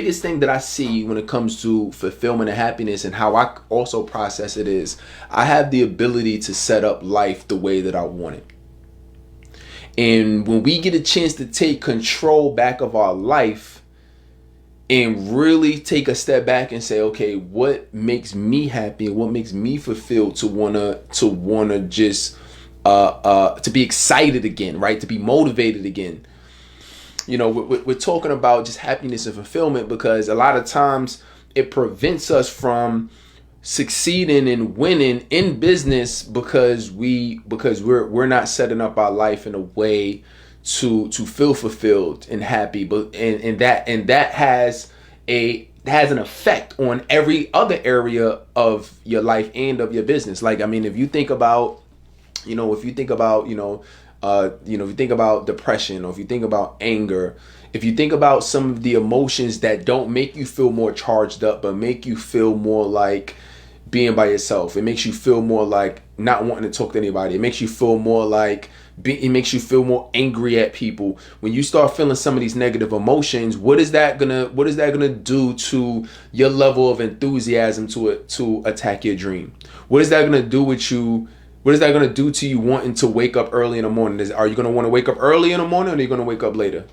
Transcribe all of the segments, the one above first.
biggest thing that I see when it comes to fulfillment and happiness and how I also process it is I have the ability to set up life the way that I want it. And when we get a chance to take control back of our life and really take a step back and say, okay, what makes me happy and what makes me fulfilled to wanna just to be excited again, right? To be motivated again. We're talking about just happiness and fulfillment because a lot of times it prevents us from succeeding and winning in business because we're not setting up our life in a way to feel fulfilled and happy. But and that has an effect on every other area of your life and of your business. Like, I mean, if you think about if you think about depression, or if you think about anger, if you think about some of the emotions that don't make you feel more charged up, but make you feel more like being by yourself, it makes you feel more like not wanting to talk to anybody. It makes you feel more like it makes you feel more angry at people. When you start feeling some of these negative emotions, what is that gonna do to your level of enthusiasm to attack your dream? What is that gonna do with you? What is that going to do to you wanting to wake up early in the morning? Are you going to want to wake up early in the morning, or are you going to wake up later?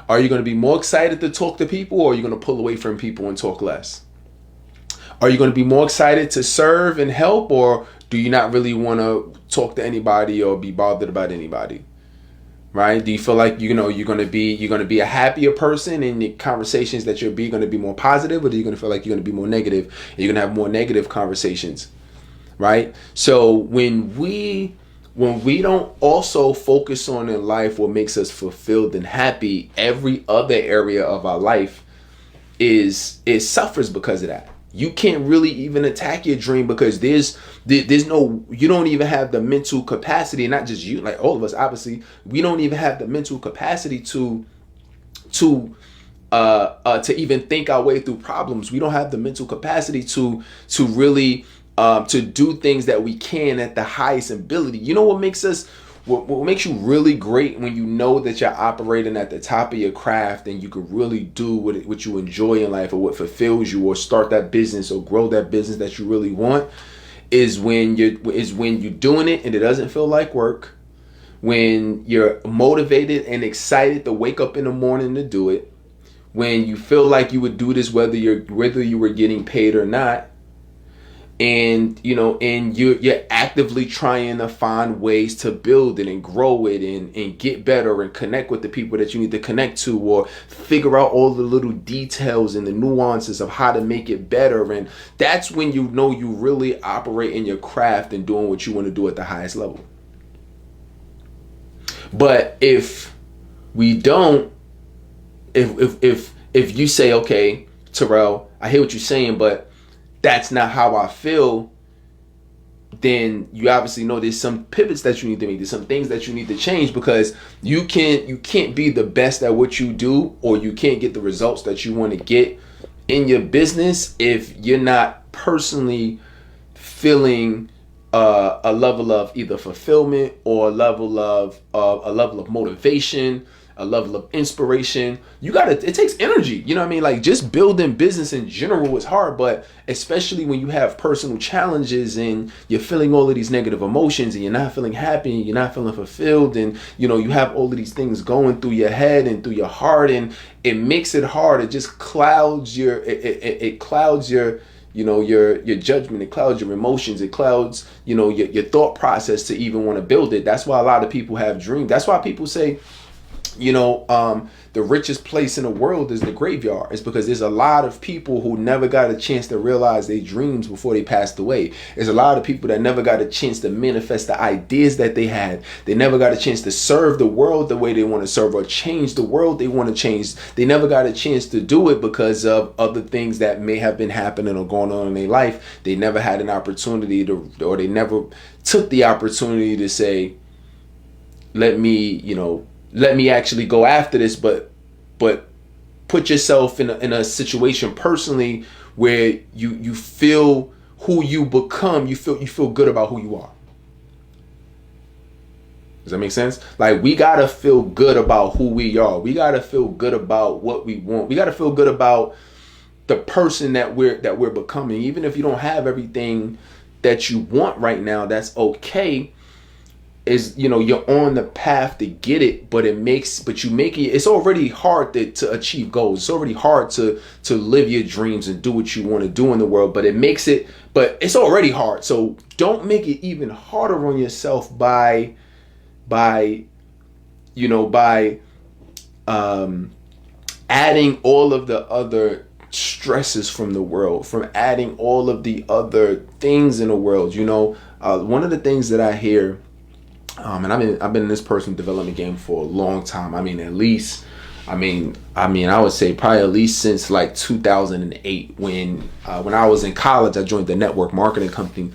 Are you going to be more excited to talk to people, or are you going to pull away from people and talk less? Are you going to be more excited to serve and help, or do you not really want to talk to anybody or be bothered about anybody? Right? Do you feel like you're going to be a happier person, and the conversations that you're going to be more positive, or are you going to feel like you're going to be more negative and you're going to have more negative conversations? Right? So when we don't also focus on in life what makes us fulfilled and happy, every other area of our life is suffers because of that. You can't really even attack your dream because there's no, you don't even have the mental capacity, not just you, like all of us, obviously, we don't even have the mental capacity to even think our way through problems. We don't have the mental capacity to really to do things that we can at the highest ability. You know what makes you really great when you know that you're operating at the top of your craft and you can really do what you enjoy in life, or what fulfills you, or start that business or grow that business that you really want, is when you're doing it and it doesn't feel like work, when you're motivated and excited to wake up in the morning to do it, when you feel like you would do this whether you were getting paid or not. And you're actively trying to find ways to build it and grow it and get better and connect with the people that you need to connect to, or figure out all the little details and the nuances of how to make it better. And that's when you really operate in your craft and doing what you want to do at the highest level. But if we don't, if you say, okay, Terrell, I hear what you're saying, but that's not how I feel, then you obviously know there's some pivots that you need to make. There's some things that you need to change, because you can't be the best at what you do, or you can't get the results that you want to get in your business if you're not personally feeling a level of either fulfillment, or a level of motivation, a level of inspiration. It takes energy. You know what I mean? Like, just building business in general is hard, but especially when you have personal challenges and you're feeling all of these negative emotions and you're not feeling happy and you're not feeling fulfilled, and you have all of these things going through your head and through your heart, and it makes it hard. It just clouds your your judgment. It clouds your emotions. It clouds your thought process to even want to build it. That's why a lot of people have dreams. That's why people say the richest place in the world is the graveyard. It's because there's a lot of people who never got a chance to realize their dreams before they passed away. There's a lot of people that never got a chance to manifest the ideas that they had. They never got a chance to serve the world the way they want to serve, or change the world they want to change. They never got a chance to do it because of other things that may have been happening or going on in their life. They never had an opportunity or they never took the opportunity to say, let me actually go after this, but put yourself in a situation personally where you feel who you become, you feel good about who you are. Does that make sense? Like, we gotta feel good about who we are. We gotta feel good about what we want. We gotta feel good about the person that we're becoming. Even if you don't have everything that you want right now, that's okay. Is, you know, you're on the path to get it, but you make it. It's already hard to achieve goals. It's already hard to live your dreams and do what you want to do in the world. But it's already hard. So don't make it even harder on yourself by adding all of the other stresses from the world, from adding all of the other things in the world. One of the things that I hear, and I've been in this personal development game for a long time. I mean, I would say probably at least since like 2008, when I was in college. I joined the network marketing company.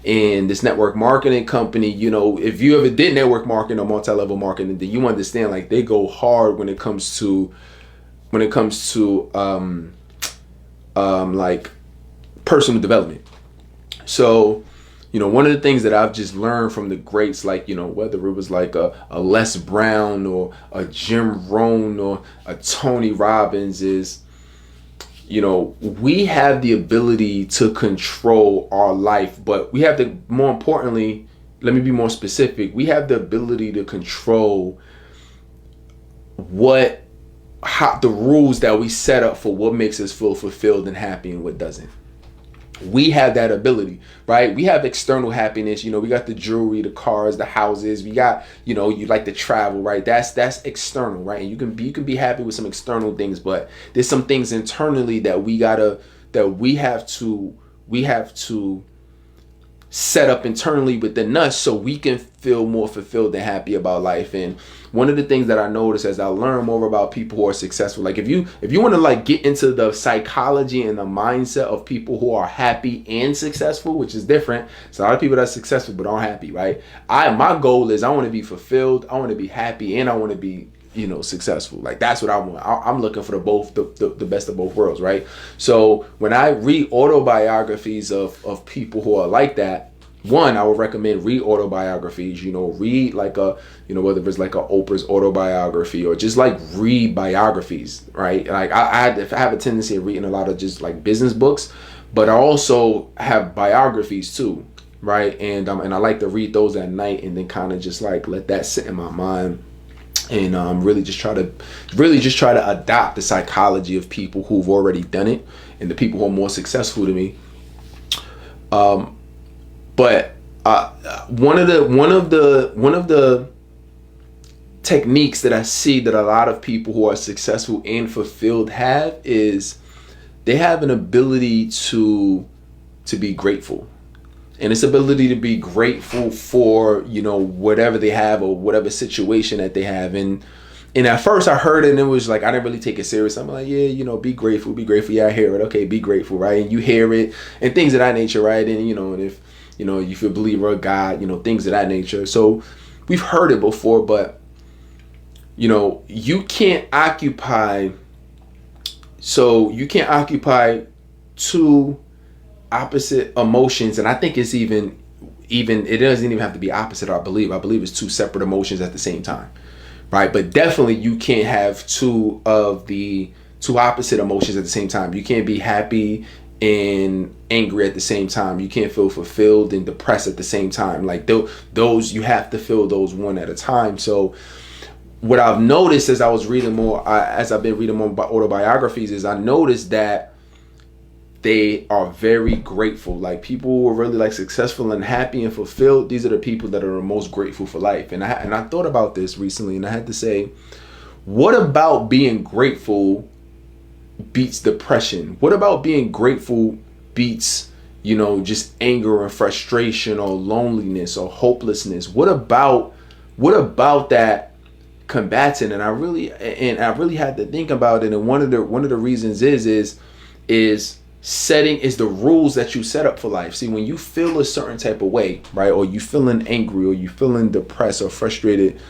And this network marketing company, if you ever did network marketing or multi-level marketing, then you understand, like, they go hard when it comes to like personal development. So, one of the things that I've just learned from the greats, like, whether it was like a Les Brown or a Jim Rohn or a Tony Robbins, is, we have the ability to control our life, but we have to, more importantly, let me be more specific, we have the ability to control the rules that we set up for what makes us feel fulfilled and happy and what doesn't. We have that ability, right? We have external happiness. We got the jewelry, the cars, the houses. We got, you like to travel, right? That's external, right? And you can be happy with some external things, but there's some things internally that we have to set up internally within us so we can feel more fulfilled and happy about life. And one of the things that I notice as I learn more about people who are successful, like if you want to like get into the psychology and the mindset of people who are happy and successful, which is different. So a lot of people that are successful but aren't happy, right? My goal is I want to be fulfilled, I want to be happy, and I want to be successful. Like, that's what I want. I'm looking for the best of both worlds, right? So when I read autobiographies of people who are like that, one, I would recommend read autobiographies. Read like whether it's like a Oprah's autobiography, or just like read biographies, right? Like I have a tendency of reading a lot of just like business books, but I also have biographies too, right? And I like to read those at night and then kind of just like let that sit in my mind. And really just try to adopt the psychology of people who've already done it and the people who are more successful than me. But one of the techniques that I see that a lot of people who are successful and fulfilled have is they have an ability to be grateful. And this ability to be grateful for, whatever they have or whatever situation that they have. And at first I heard it and it was like, I didn't really take it serious. I'm like, yeah, be grateful. Yeah, I hear it. Okay, be grateful, right? And you hear it and things of that nature, right? And, and if, if you're a believer of God, things of that nature. So we've heard it before, but, you can't occupy two opposite emotions, and I think it's even it doesn't even have to be opposite. I believe it's two separate emotions at the same time, right? But definitely you can't have two opposite emotions at the same time. You can't be happy and angry at the same time. You can't feel fulfilled and depressed at the same time. Like those you have to feel those one at a time. So what I've noticed as I've been reading more about autobiographies is I noticed that they are very grateful. Like, people who are really like successful and happy and fulfilled, these are the people that are the most grateful for life. And I thought about this recently, and I had to say, what about being grateful beats depression? What about being grateful beats, just anger and frustration or loneliness or hopelessness? What about that combatant? And I really had to think about it. And one of the reasons is the rules that you set up for life. See, when you feel a certain type of way, right, or you feeling angry or you feeling depressed or frustrated,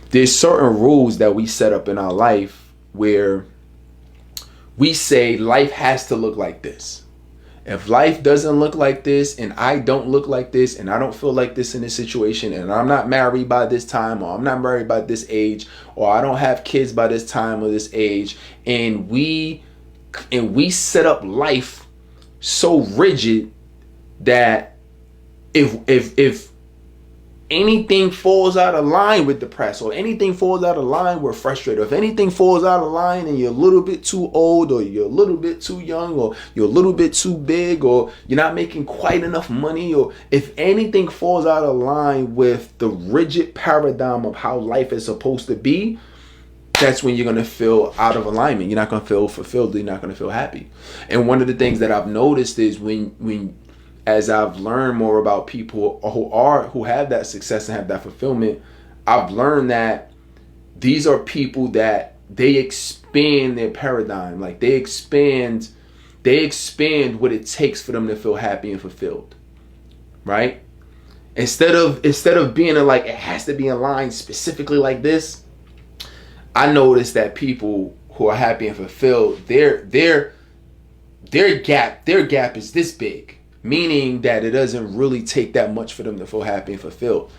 there's certain rules that we set up in our life where we say life has to look like this. If life doesn't look like this, and I don't look like this, and I don't feel like this in this situation, and I'm not married by this time, or I'm not married by this age, or I don't have kids by this time or this age, and we set up life so rigid that if anything falls out of line, we're depressed, or anything falls out of line, we're frustrated. If anything falls out of line and you're a little bit too old, or you're a little bit too young, or you're a little bit too big, or you're not making quite enough money, or if anything falls out of line with the rigid paradigm of how life is supposed to be, that's when you're going to feel out of alignment. You're not going to feel fulfilled. You're not going to feel happy. And one of the things that I've noticed is when as I've learned more about people who have that success and have that fulfillment, I've learned that these are people that they expand their paradigm. Like they expand what it takes for them to feel happy and fulfilled. Right? Instead of being like it has to be in line specifically like this, I noticed that people who are happy and fulfilled, their gap is this big, meaning that it doesn't really take that much for them to feel happy and fulfilled.